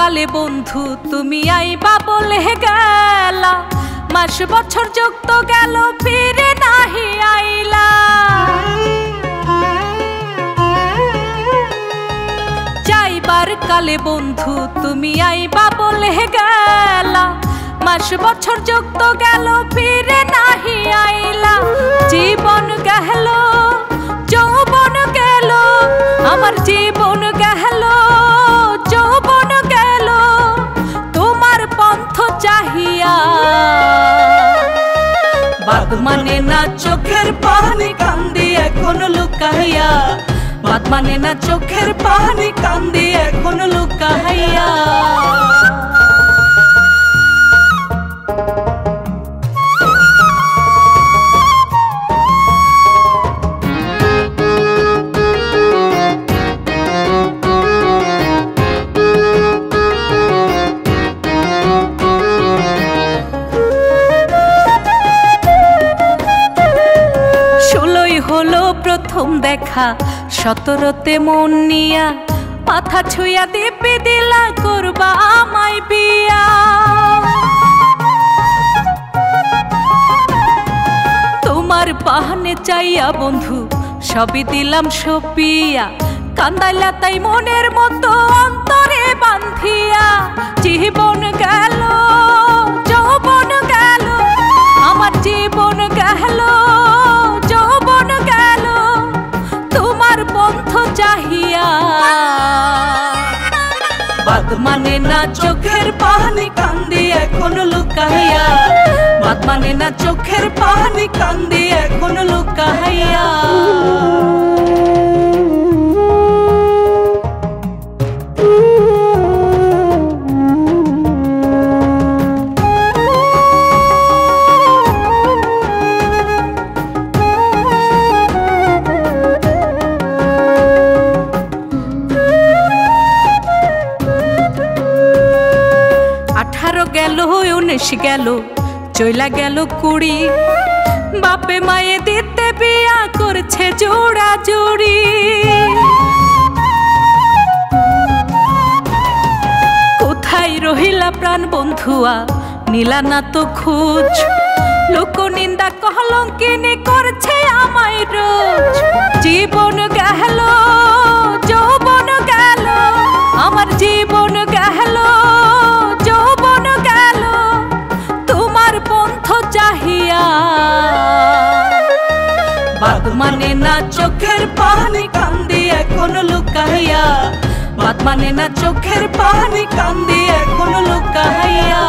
কালে বন্ধু তুমি আইবা বলে গেলা, মাস বছর যুক্ত গেল ফিরে নাহি আইলা। যাইবার কালে বন্ধু তুমি আইবা বলে গেলা, মাস বছর যুক্ত গেল ফিরে নাহি আইলা। জীবন গেল যৌবন গেল, আমার জীবন গেল যৌবন গেল, তোমার পন্থ চাহিয়া। বাদ মানে না চোখের পানি কান্দি এখন লুকাইয়া, বাদ মানে না চোখের পানি কান্দি এখন লুকাইয়া। হলো প্রথম দেখা 17তে মন নিয়া, মাথা ছুঁয়া দিব্যি দিলা করবা আমায় বিয়া। তোমার বাহানে চাইয়া বন্ধু সবই দিলাম সপিয়া, কান্দাইলা তাই মনের মতো অন্তরে বান্ধিয়া। জীবন গেল যৌবন গেল, আমার জীবন গেল যৌবন গেল, তোমার পন্থ চাহিয়া। বাদ মানে না চোখের পানি কান্দি এখন লুকাইয়া, বাদ মানে না চোখের পানি কান্দি এখন লুকাইয়া। গেল 19 গেল চইলা গেল 20, বাপে মায়ে দিতে বিয়া করছে জোড়া জুড়ি। কোথায় রহিলা প্রাণ বন্ধুয়া নিলা না তো খোঁজ, লোক নিন্দা কলঙ্কিনী করছে আমায় রোজ। জীবন গেল যৌবন গেল, আমার জীবন গেল যৌবন গেল, তোমার পন্থ চাহিয়া। বাদ মানে না চোখের পানি কান্দি এখন লুকাইয়া, বাদ মানে না চোখের পানি কান্দি এখন লুকাইয়া।